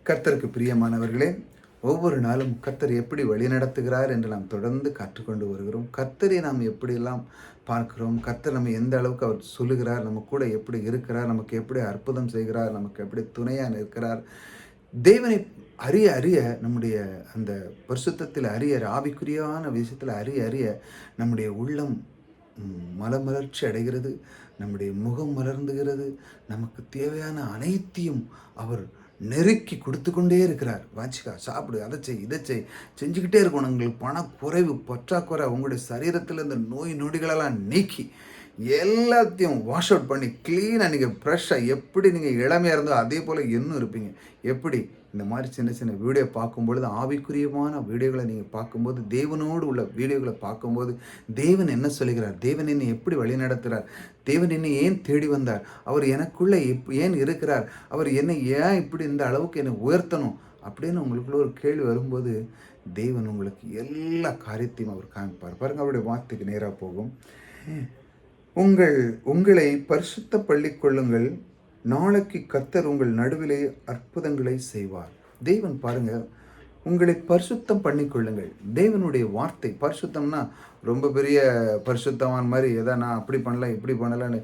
கர்த்தருக்கு பிரியமானவர்களே, ஒவ்வொரு நாளும் கர்த்தர் எப்படி வழிநடத்துகிறார் என்று நாம் தொடர்ந்து கற்றுக்கொண்டு வருகிறோம். கர்த்தரை நாம் எப்படியெல்லாம் பார்க்கிறோம், கர்த்தர் நம்ம எந்த அளவுக்கு அவர் சொல்லுகிறார், நம்ம கூட எப்படி இருக்கிறார், நமக்கு எப்படி அற்புதம் செய்கிறார், நமக்கு எப்படி துணையாக நிற்கிறார். தேவனை அறிய அறிய நம்முடைய அந்த பரிசுத்தத்தில் அறிய ஆவிக்குரியான விஷயத்தில் அறிய அறிய நம்முடைய உள்ளம் மலமலர்ச்சி அடைகிறது, நம்முடைய முகம் மலர்ந்துகிறது. நமக்கு தேவையான அனைத்தையும் அவர் நெருக்கி கொடுத்து கொண்டே இருக்கிறார். வாச்சிக்கா, சாப்பிடு, அதை செய், இதை செஞ்சுக்கிட்டே இருக்கணும். உங்களுக்கு பணக்குறைவு, பற்றாக்குறை, உங்களுடைய சரீரத்தில் இந்த நோய் நொடிகளெல்லாம் நீக்கி எல்லாத்தையும் வாஷ் அவுட் பண்ணி க்ளீனாக நீங்கள் ஃப்ரெஷ்ஷாக எப்படி நீங்கள் இளமையாக இருந்தோ அதே போல் இன்னும் இருப்பீங்க. எப்படி இந்த மாதிரி சின்ன சின்ன வீடியோ பார்க்கும்பொழுது, ஆவிக்குரியமான வீடியோகளை நீங்கள் பார்க்கும்போது, தேவனோடு உள்ள வீடியோகளை பார்க்கும்போது, தேவன் என்ன சொல்லுகிறார், தேவன் என்னை எப்படி வழிநடத்துகிறார், தேவன் என்னை ஏன் தேடி வந்தார், அவர் எனக்குள்ளே ஏன் இருக்கிறார், அவர் என்னை ஏன் இப்படி இந்த அளவுக்கு என்னை உயர்த்தணும் அப்படின்னு உங்களுக்குள்ள ஒரு கேள்வி வரும்போது, தேவன் உங்களுக்கு எல்லா காரியத்தையும் அவர் காமிப்பார். பாருங்கள், அவருடைய வார்த்தைக்கு நேராக போகும். உங்களை பரிசுத்த பள்ளிக் கொள்ளுங்கள், நாளைக்கு கர்த்தர் உங்கள் நடுவிலே அற்புதங்களை செய்வார். தேவன் பாருங்க, உங்களை பரிசுத்தம் பண்ணிக்கொள்ளுங்கள். தேவனுடைய வார்த்தை பரிசுத்தம்னா ரொம்ப பெரிய பரிசுத்தமான மாதிரி எதா நான் அப்படி பண்ணல இப்படி பண்ணலான்னு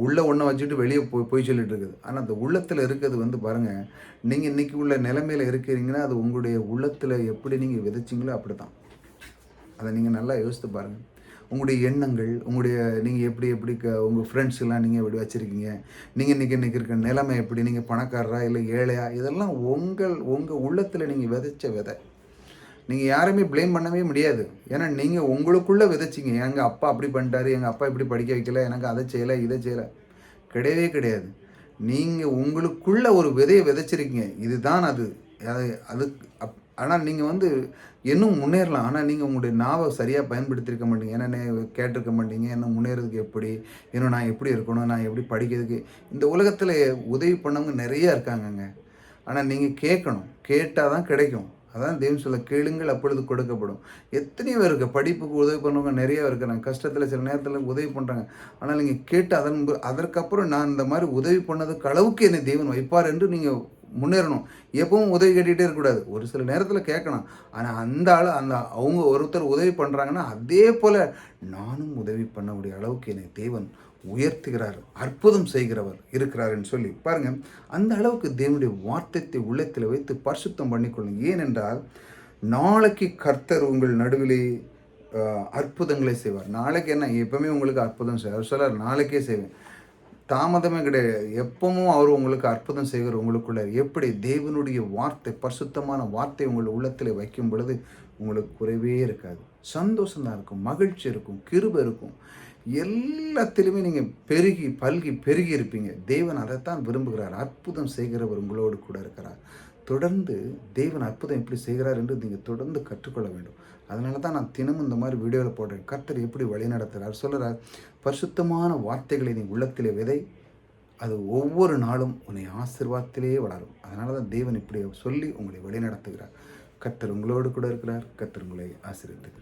உள்ள ஒன்றை வச்சுட்டு வெளியே போய் சொல்லிட்டு இருக்குது. ஆனால் அந்த உள்ளத்தில் இருக்கிறது பாருங்கள், நீங்கள் இன்றைக்கி உள்ள நிலைமையில் இருக்கிறீங்கன்னா அது உங்களுடைய உள்ளத்தில் எப்படி நீங்கள் விதைச்சிங்களோ அப்படி தான். அதை நீங்கள் நல்லா யோசித்து பாருங்கள். உங்களுடைய எண்ணங்கள், நீங்கள் எப்படி உங்கள் ஃப்ரெண்ட்ஸ்லாம் நீங்கள் எப்படி வச்சுருக்கீங்க, நீங்கள் இன்றைக்கி இருக்க நிலைமை எப்படி, நீங்கள் பணக்காரரா இல்லை ஏழையா, இதெல்லாம் உங்கள் உள்ளத்தில் நீங்கள் விதைச்ச விதை. நீங்கள் யாருமே ப்ளேம் பண்ணவே முடியாது. ஏன்னா நீங்கள் உங்களுக்குள்ளே விதைச்சிங்க. எங்கள் அப்பா அப்படி பண்ணிட்டாரு, எங்கள் அப்பா இப்படி படிக்க வைக்கல, எனக்கு அதை செய்யலை இதை செய்யலை, கிடையவே கிடையாது. நீங்கள் உங்களுக்குள்ளே ஒரு விதையை விதைச்சிருக்கீங்க. இதுதான் அது அது ஆனால் நீங்கள் இன்னும் முன்னேறலாம். ஆனால் நீங்கள் உங்களுடைய நாவை சரியாக பயன்படுத்தியிருக்க மாட்டீங்க. ஏன்னா கேட்டிருக்க மாட்டீங்க, என்ன முன்னேறதுக்கு எப்படி, இன்னும் நான் எப்படி இருக்கணும், நான் எப்படி படிக்கிறதுக்கு. இந்த உலகத்தில் உதவி பண்ணவங்க நிறையா இருக்காங்கங்க. ஆனால் நீங்கள் கேட்கணும், கேட்டால் தான் கிடைக்கும். அதான் தேவன் சொல்ல, கேளுங்கள் அப்பொழுது கொடுக்கப்படும். எத்தனையோ இருக்குது, படிப்புக்கு உதவி பண்ணுறவங்க நிறையா இருக்கிறாங்க. கஷ்டத்தில் சில நேரத்தில் உதவி பண்ணுறாங்க. ஆனால் நீங்கள் கேட்டு அதற்கப்புறம் நான் இந்த மாதிரி உதவி பண்ணதுக்கு அளவுக்கு என்னை தேவன் வைப்பார் என்று நீங்கள் முன்னேறணும். எப்பவும் உதவி கேட்டுகிட்டே இருக்கக்கூடாது. ஒரு சில நேரத்தில் கேட்கணும். ஆனால் அவங்க ஒருத்தர் உதவி பண்ணுறாங்கன்னா அதே போல் நானும் உதவி பண்ணக்கூடிய அளவுக்கு என்னை தேவன் உயர்த்துகிறார், அற்புதம் செய்கிறவர் இருக்கிறார்ன்னு சொல்லி பாருங்கள். அந்த அளவுக்கு தேவனுடைய வார்த்தையை உள்ளத்தில் வைத்து பரிசுத்தம் பண்ணிக்கொள்ளும். ஏனென்றால் நாளைக்கு கர்த்தர் உங்கள் நடுவிலே அற்புதங்களை செய்வார். நாளைக்கு என்ன, எப்பவுமே உங்களுக்கு அற்புதம் செய்வார். சொல்ல நாளைக்கே செய்வேன், தாமதமே கிடையாது. எப்பவும் அவர் உங்களுக்கு அற்புதம் செய்கிற உங்களுக்குள்ள எப்படி தேவனுடைய வார்த்தை, பரிசுத்தமான வார்த்தை உங்கள் உள்ளத்தில் வைக்கும் பொழுது உங்களுக்கு குறைவே இருக்காது. சந்தோஷம் இருக்கும், மகிழ்ச்சி இருக்கும், கிருபை இருக்கும். எல்லாத்திலுமே நீங்கள் பெருகி இருப்பீங்க. தேவன் அதைத்தான் விரும்புகிறார். அற்புதம் செய்கிறவர் உங்களோடு கூட இருக்கிறார். தொடர்ந்து தேவன் அற்புதம் எப்படி செய்கிறார் என்று நீங்கள் தொடர்ந்து கற்றுக்கொள்ள வேண்டும். அதனால தான் நான் தினமும் இந்த மாதிரி வீடியோவில் போடுறேன். கர்த்தர் எப்படி வழி நடத்துகிறார் சொல்கிறார். பரிசுத்தமான வார்த்தைகளை நீ உள்ளத்திலே விதை, அது ஒவ்வொரு நாளும் உன்னை ஆசீர்வாதத்திலே வளரும். அதனால தான் தேவன் இப்படி சொல்லி உங்களை வழி நடத்துகிறார். கர்த்தர் உங்களோடு கூட இருக்கிறார். கர்த்தர் உங்களை ஆசீர்வதிக்கிறார்.